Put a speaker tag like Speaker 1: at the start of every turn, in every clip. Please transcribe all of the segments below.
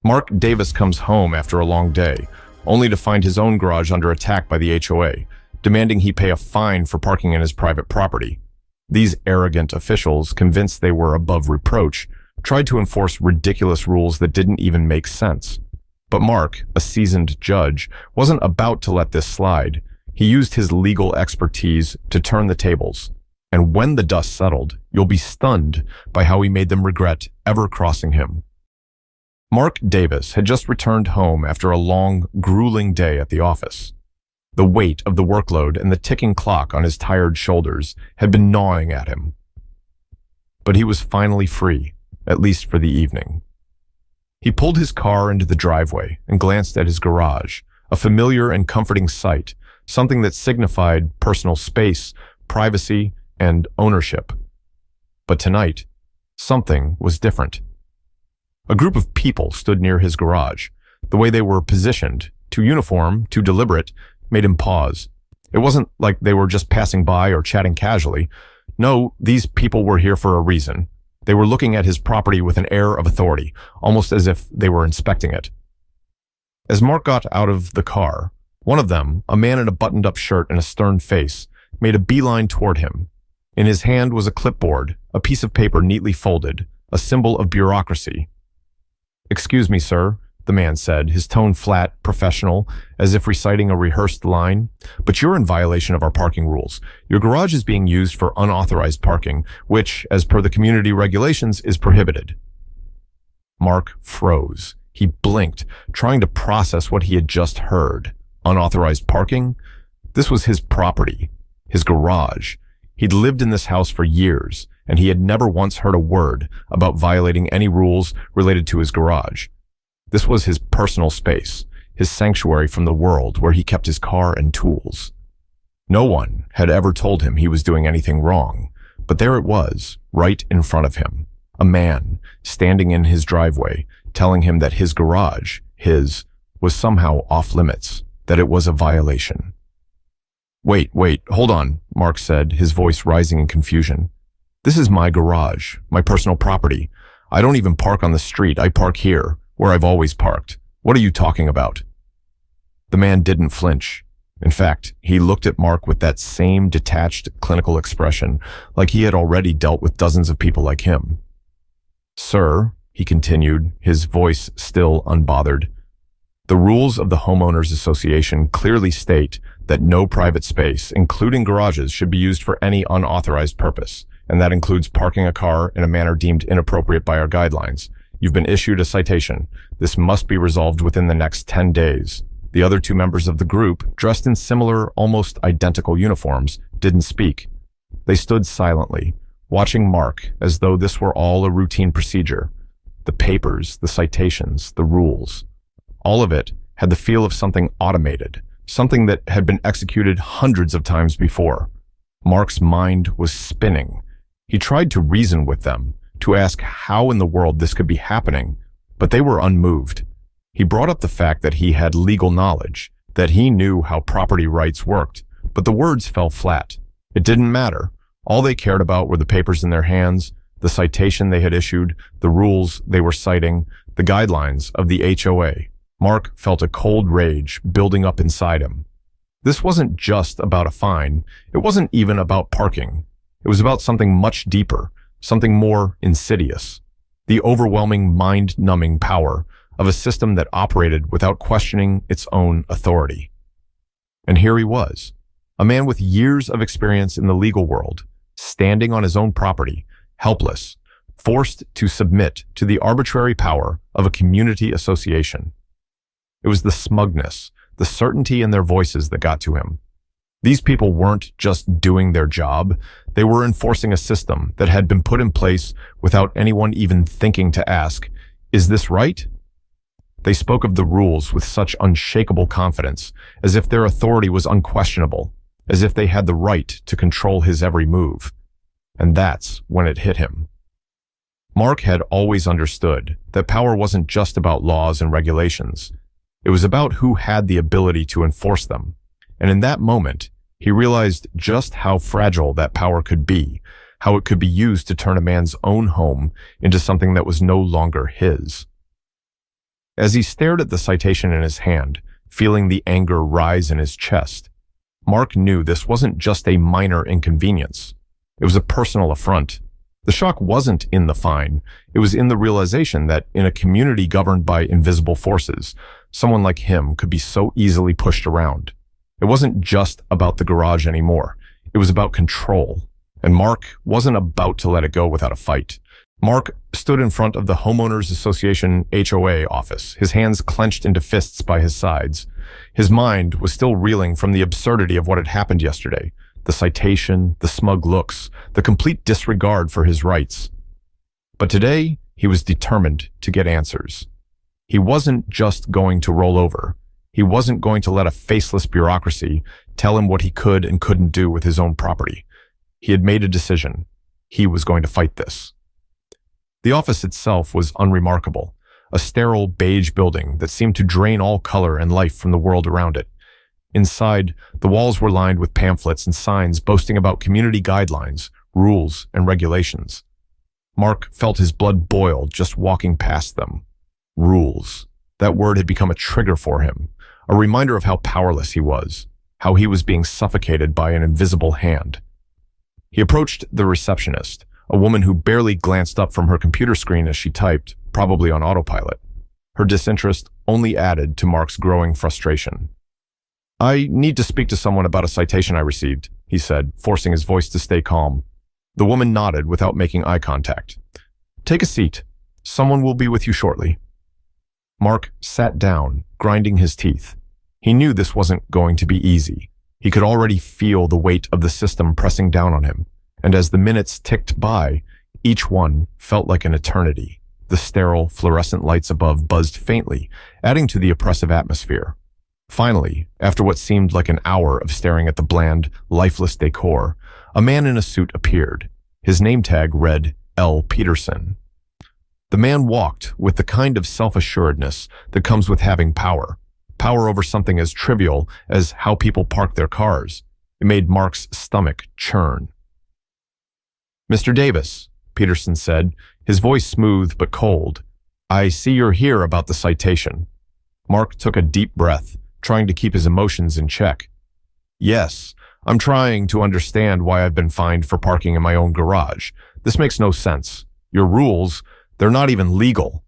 Speaker 1: Mark Davis comes home after a long day, only to find his own garage under attack by the HOA, demanding he pay a fine for parking in his private property. These arrogant officials, convinced they were above reproach, tried to enforce ridiculous rules that didn't even make sense. But Mark, a seasoned judge, wasn't about to let this slide. He used his legal expertise to turn the tables. And when the dust settled, you'll be stunned by how he made them regret ever crossing him. Mark Davis had just returned home after a long, grueling day at the office. The weight of the workload and the ticking clock on his tired shoulders had been gnawing at him. But he was finally free, at least for the evening. He pulled his car into the driveway and glanced at his garage, a familiar and comforting sight, something that signified personal space, privacy, and ownership. But tonight, something was different. A group of people stood near his garage. The way they were positioned, too uniform, too deliberate, made him pause. It wasn't like they were just passing by or chatting casually. No, these people were here for a reason. They were looking at his property with an air of authority, almost as if they were inspecting it. As Mark got out of the car, one of them, a man in a buttoned-up shirt and a stern face, made a beeline toward him. In his hand was a clipboard, a piece of paper neatly folded, a symbol of bureaucracy. "Excuse me, sir," the man said, his tone flat, professional, as if reciting a rehearsed line, "but you're in violation of our parking rules. Your garage is being used for unauthorized parking, which, as per the community regulations, is prohibited." Mark froze. He blinked, trying to process what he had just heard. Unauthorized parking? This was his property, his garage. He'd lived in this house for years, and he had never once heard a word about violating any rules related to his garage. This was his personal space, his sanctuary from the world where he kept his car and tools. No one had ever told him he was doing anything wrong, but there it was, right in front of him. A man, standing in his driveway, telling him that his garage, his, was somehow off limits, that it was a violation. Wait, hold on," Mark said, his voice rising in confusion. "This is my garage, my personal property. I don't even park on the street. I park here, where I've always parked. What are you talking about?" The man didn't flinch. In fact, he looked at Mark with that same detached, clinical expression, like he had already dealt with dozens of people like him. "Sir," he continued, his voice still unbothered, "the rules of the Homeowners Association clearly state that no private space, including garages, should be used for any unauthorized purpose, and that includes parking a car in a manner deemed inappropriate by our guidelines. You've been issued a citation. This must be resolved within the next 10 days. The other two members of the group, dressed in similar, almost identical uniforms, didn't speak. They stood silently, watching Mark as though this were all a routine procedure. The papers, the citations, the rules. All of it had the feel of something automated, something that had been executed hundreds of times before. Mark's mind was spinning. He tried to reason with them, to ask how in the world this could be happening, but they were unmoved. He brought up the fact that he had legal knowledge, that he knew how property rights worked, but the words fell flat. It didn't matter. All they cared about were the papers in their hands, the citation they had issued, the rules they were citing, the guidelines of the HOA. Mark felt a cold rage building up inside him. This wasn't just about a fine. It wasn't even about parking. It was about something much deeper, something more insidious. The overwhelming, mind-numbing power of a system that operated without questioning its own authority. And here he was, a man with years of experience in the legal world, standing on his own property, helpless, forced to submit to the arbitrary power of a community association. It was the smugness, the certainty in their voices that got to him. These people weren't just doing their job, they were enforcing a system that had been put in place without anyone even thinking to ask, "Is this right?" They spoke of the rules with such unshakable confidence, as if their authority was unquestionable, as if they had the right to control his every move. And that's when it hit him. Mark had always understood that power wasn't just about laws and regulations. It was about who had the ability to enforce them. And in that moment, he realized just how fragile that power could be, how it could be used to turn a man's own home into something that was no longer his. As he stared at the citation in his hand, feeling the anger rise in his chest, Mark knew this wasn't just a minor inconvenience. It was a personal affront. The shock wasn't in the fine. It was in the realization that in a community governed by invisible forces, someone like him could be so easily pushed around. It wasn't just about the garage anymore. It was about control. And Mark wasn't about to let it go without a fight. Mark stood in front of the Homeowners Association HOA office, his hands clenched into fists by his sides. His mind was still reeling from the absurdity of what had happened yesterday. The citation, the smug looks, the complete disregard for his rights. But today, he was determined to get answers. He wasn't just going to roll over. He wasn't going to let a faceless bureaucracy tell him what he could and couldn't do with his own property. He had made a decision. He was going to fight this. The office itself was unremarkable, a sterile beige building that seemed to drain all color and life from the world around it. Inside, the walls were lined with pamphlets and signs boasting about community guidelines, rules, and regulations. Mark felt his blood boil just walking past them. Rules. That word had become a trigger for him, a reminder of how powerless he was, how he was being suffocated by an invisible hand. He approached the receptionist, a woman who barely glanced up from her computer screen as she typed, probably on autopilot. Her disinterest only added to Mark's growing frustration. "I need to speak to someone about a citation I received," he said, forcing his voice to stay calm. The woman nodded without making eye contact. "Take a seat. Someone will be with you shortly." Mark sat down, grinding his teeth. He knew this wasn't going to be easy. He could already feel the weight of the system pressing down on him, and as the minutes ticked by, each one felt like an eternity. The sterile, fluorescent lights above buzzed faintly, adding to the oppressive atmosphere. Finally, after what seemed like an hour of staring at the bland, lifeless decor, a man in a suit appeared. His name tag read L. Peterson. The man walked with the kind of self-assuredness that comes with having power. Power over something as trivial as how people park their cars. It made Mark's stomach churn. "Mr. Davis," Peterson said, his voice smooth but cold, "I see you're here about the citation." Mark took a deep breath, trying to keep his emotions in check. "Yes, I'm trying to understand why I've been fined for parking in my own garage. This makes no sense. Your rules, they're not even legal."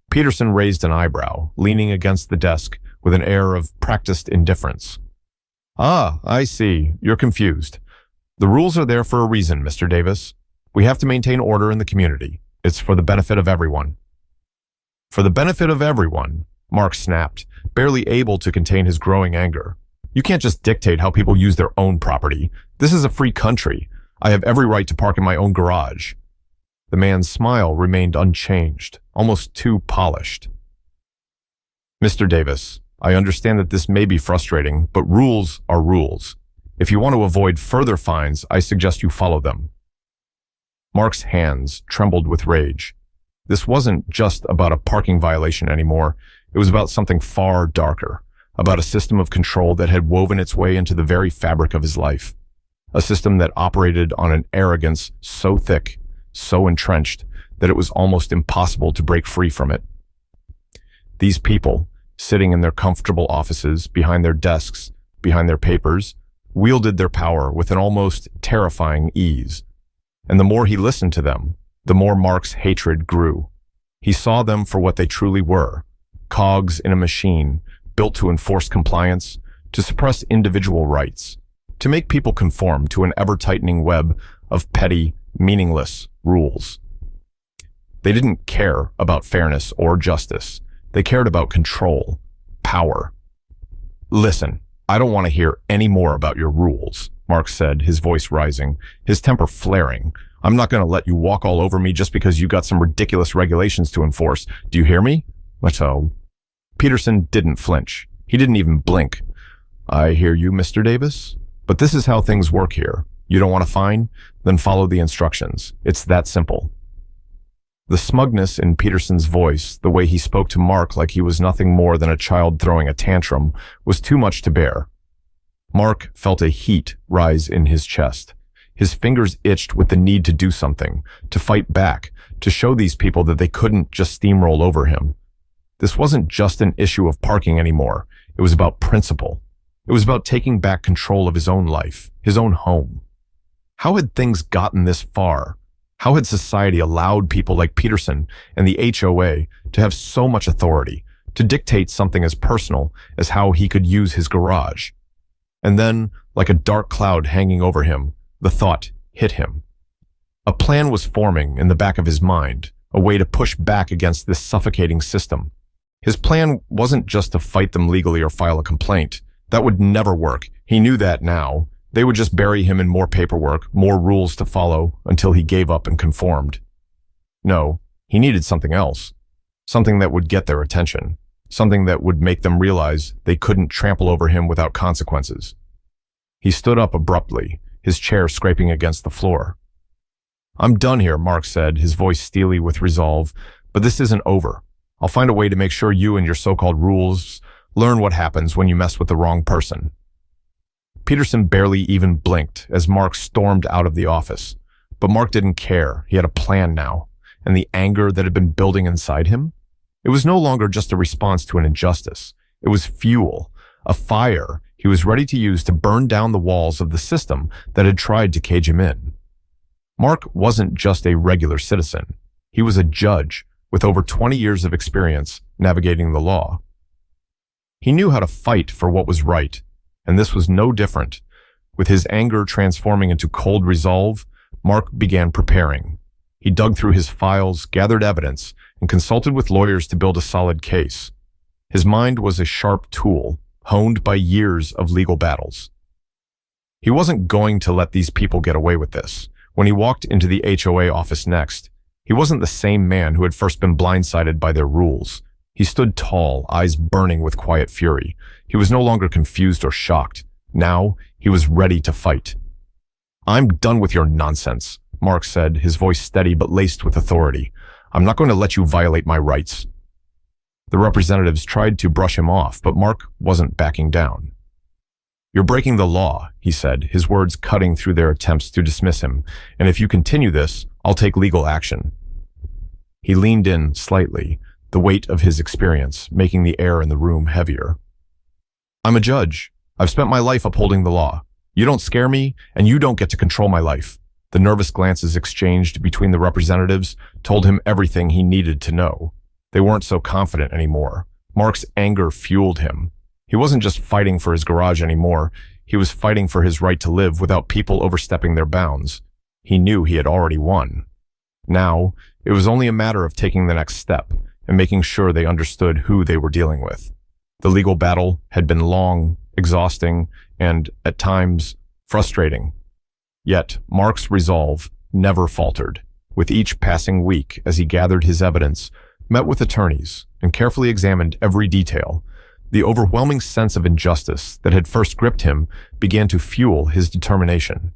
Speaker 1: Peterson raised an eyebrow, leaning against the desk with an air of practiced indifference. "Ah, I see. You're confused. The rules are there for a reason, Mr. Davis. We have to maintain order in the community. It's for the benefit of everyone." "For the benefit of everyone," Mark snapped, barely able to contain his growing anger. "You can't just dictate how people use their own property. This is a free country. I have every right to park in my own garage." The man's smile remained unchanged, almost too polished. "Mr. Davis, I understand that this may be frustrating, but rules are rules. If you want to avoid further fines, I suggest you follow them." Mark's hands trembled with rage. This wasn't just about a parking violation anymore. It was about something far darker, about a system of control that had woven its way into the very fabric of his life. A system that operated on an arrogance so thick, so entrenched, that it was almost impossible to break free from it. These people, sitting in their comfortable offices, behind their desks, behind their papers, wielded their power with an almost terrifying ease. And the more he listened to them, the more Mark's hatred grew. He saw them for what they truly were, cogs in a machine built to enforce compliance, to suppress individual rights, to make people conform to an ever-tightening web of petty, meaningless rules. They didn't care about fairness or justice. They cared about control, power. "Listen, I don't want to hear any more about your rules," Mark said, his voice rising, his temper flaring. "I'm not going to let you walk all over me just because you got some ridiculous regulations to enforce. Do you hear me?" "So." Peterson didn't flinch. He didn't even blink. "I hear you, Mr. Davis. But this is how things work here. You don't want to fine? Then follow the instructions. It's that simple." The smugness in Peterson's voice, the way he spoke to Mark like he was nothing more than a child throwing a tantrum, was too much to bear. Mark felt a heat rise in his chest. His fingers itched with the need to do something, to fight back, to show these people that they couldn't just steamroll over him. This wasn't just an issue of parking anymore. It was about principle. It was about taking back control of his own life, his own home. How had things gotten this far? How had society allowed people like Peterson and the HOA to have so much authority, to dictate something as personal as how he could use his garage? And then, like a dark cloud hanging over him, the thought hit him. A plan was forming in the back of his mind, a way to push back against this suffocating system. His plan wasn't just to fight them legally or file a complaint. That would never work. He knew that now. They would just bury him in more paperwork, more rules to follow, until he gave up and conformed. No, he needed something else. Something that would get their attention. Something that would make them realize they couldn't trample over him without consequences. He stood up abruptly, his chair scraping against the floor. "I'm done here," Mark said, his voice steely with resolve, "but this isn't over. I'll find a way to make sure you and your so-called rules learn what happens when you mess with the wrong person." Peterson barely even blinked as Mark stormed out of the office. But Mark didn't care. He had a plan now. And the anger that had been building inside him? It was no longer just a response to an injustice. It was fuel, a fire he was ready to use to burn down the walls of the system that had tried to cage him in. Mark wasn't just a regular citizen. He was a judge with over 20 years of experience navigating the law. He knew how to fight for what was right, and this was no different. With his anger transforming into cold resolve, Mark began preparing. He dug through his files, gathered evidence, and consulted with lawyers to build a solid case. His mind was a sharp tool, honed by years of legal battles. He wasn't going to let these people get away with this. When he walked into the HOA office next, he wasn't the same man who had first been blindsided by their rules. He stood tall, eyes burning with quiet fury. He was no longer confused or shocked. Now, he was ready to fight. "I'm done with your nonsense," Mark said, his voice steady but laced with authority. "I'm not going to let you violate my rights." The representatives tried to brush him off, but Mark wasn't backing down. "You're breaking the law," he said, his words cutting through their attempts to dismiss him. "And if you continue this, I'll take legal action." He leaned in slightly, the weight of his experience making the air in the room heavier. "I'm a judge. I've spent my life upholding the law. You don't scare me, and you don't get to control my life." The nervous glances exchanged between the representatives told him everything he needed to know. They weren't so confident anymore. Mark's anger fueled him. He wasn't just fighting for his garage anymore. He was fighting for his right to live without people overstepping their bounds. He knew he had already won. Now, it was only a matter of taking the next step and making sure they understood who they were dealing with. The legal battle had been long, exhausting, and, at times, frustrating. Yet, Mark's resolve never faltered. With each passing week, as he gathered his evidence, met with attorneys, and carefully examined every detail, the overwhelming sense of injustice that had first gripped him began to fuel his determination.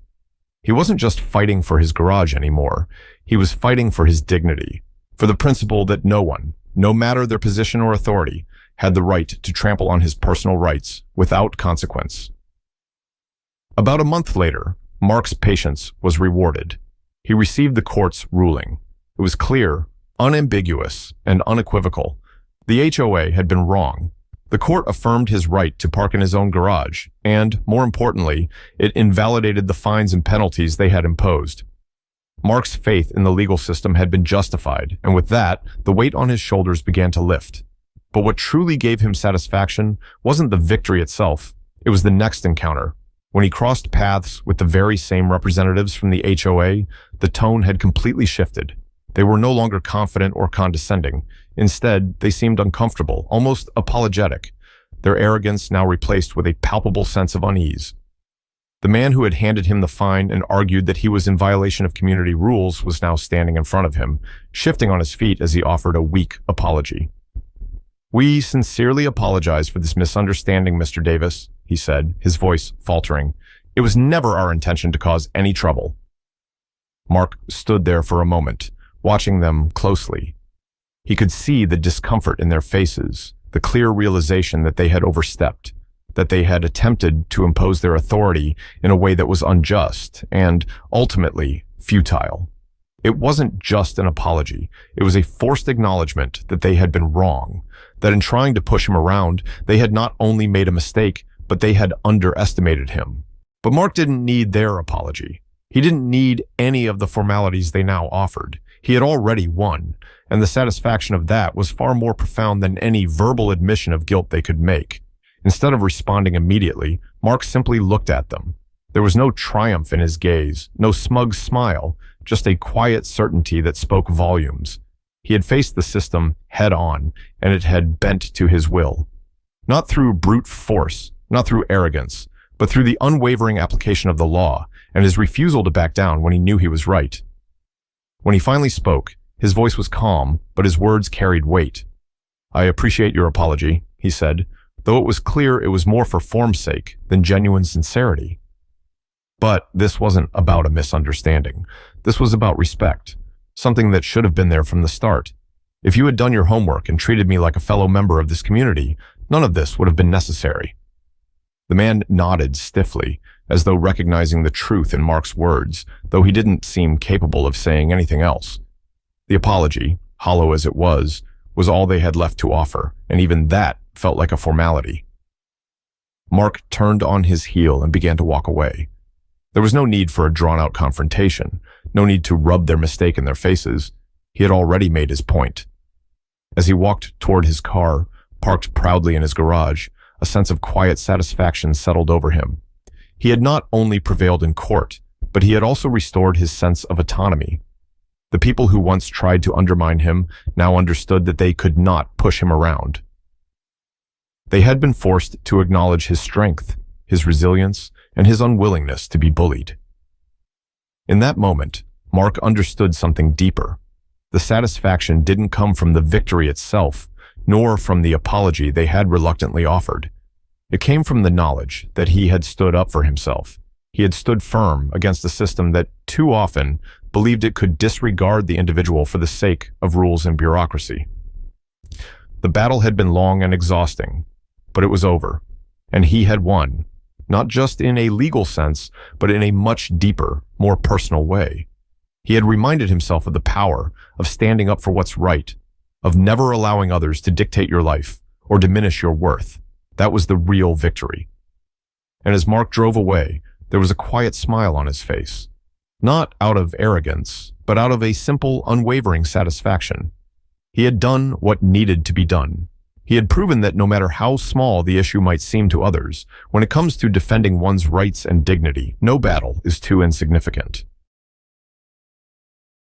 Speaker 1: He wasn't just fighting for his garage anymore. He was fighting for his dignity, for the principle that no one, no matter their position or authority, had the right to trample on his personal rights without consequence. About a month later, Mark's patience was rewarded. He received the court's ruling. It was clear, unambiguous, and unequivocal. The HOA had been wrong. The court affirmed his right to park in his own garage, and, more importantly, it invalidated the fines and penalties they had imposed. Mark's faith in the legal system had been justified, and with that, the weight on his shoulders began to lift. But what truly gave him satisfaction wasn't the victory itself. It was the next encounter. When he crossed paths with the very same representatives from the HOA, the tone had completely shifted. They were no longer confident or condescending. Instead, they seemed uncomfortable, almost apologetic, their arrogance now replaced with a palpable sense of unease. The man who had handed him the fine and argued that he was in violation of community rules was now standing in front of him, shifting on his feet as he offered a weak apology. "We sincerely apologize for this misunderstanding, Mr. Davis," he said, his voice faltering. "It was never our intention to cause any trouble." Mark stood there for a moment, watching them closely. He could see the discomfort in their faces, the clear realization that they had overstepped, that they had attempted to impose their authority in a way that was unjust and, ultimately, futile. It wasn't just an apology. It was a forced acknowledgement that they had been wrong, that in trying to push him around, they had not only made a mistake, but they had underestimated him. But Mark didn't need their apology. He didn't need any of the formalities they now offered. He had already won, and the satisfaction of that was far more profound than any verbal admission of guilt they could make. Instead of responding immediately, Mark simply looked at them. There was no triumph in his gaze, no smug smile, just a quiet certainty that spoke volumes. He had faced the system head-on, and it had bent to his will. Not through brute force, not through arrogance, but through the unwavering application of the law and his refusal to back down when he knew he was right. When he finally spoke, his voice was calm, but his words carried weight. "I appreciate your apology," he said, though it was clear it was more for form's sake than genuine sincerity. But this wasn't about a misunderstanding. This was about respect, something that should have been there from the start. If you had done your homework and treated me like a fellow member of this community, none of this would have been necessary. The man nodded stiffly, as though recognizing the truth in Mark's words, though he didn't seem capable of saying anything else. The apology, hollow as it was all they had left to offer, and even that felt like a formality. Mark turned on his heel and began to walk away. There was no need for a drawn-out confrontation, no need to rub their mistake in their faces. He had already made his point. As he walked toward his car, parked proudly in his garage, a sense of quiet satisfaction settled over him. He had not only prevailed in court, but he had also restored his sense of autonomy. The people who once tried to undermine him now understood that they could not push him around. They had been forced to acknowledge his strength, his resilience, and his unwillingness to be bullied. In that moment, Mark understood something deeper. The satisfaction didn't come from the victory itself, nor from the apology they had reluctantly offered. It came from the knowledge that he had stood up for himself. He had stood firm against a system that too often believed it could disregard the individual for the sake of rules and bureaucracy. The battle had been long and exhausting, but it was over, and he had won, not just in a legal sense, but in a much deeper, more personal way. He had reminded himself of the power of standing up for what's right, of never allowing others to dictate your life or diminish your worth. That was the real victory. And as Mark drove away, there was a quiet smile on his face. Not out of arrogance, but out of a simple, unwavering satisfaction. He had done what needed to be done. He had proven that no matter how small the issue might seem to others, when it comes to defending one's rights and dignity, no battle is too insignificant.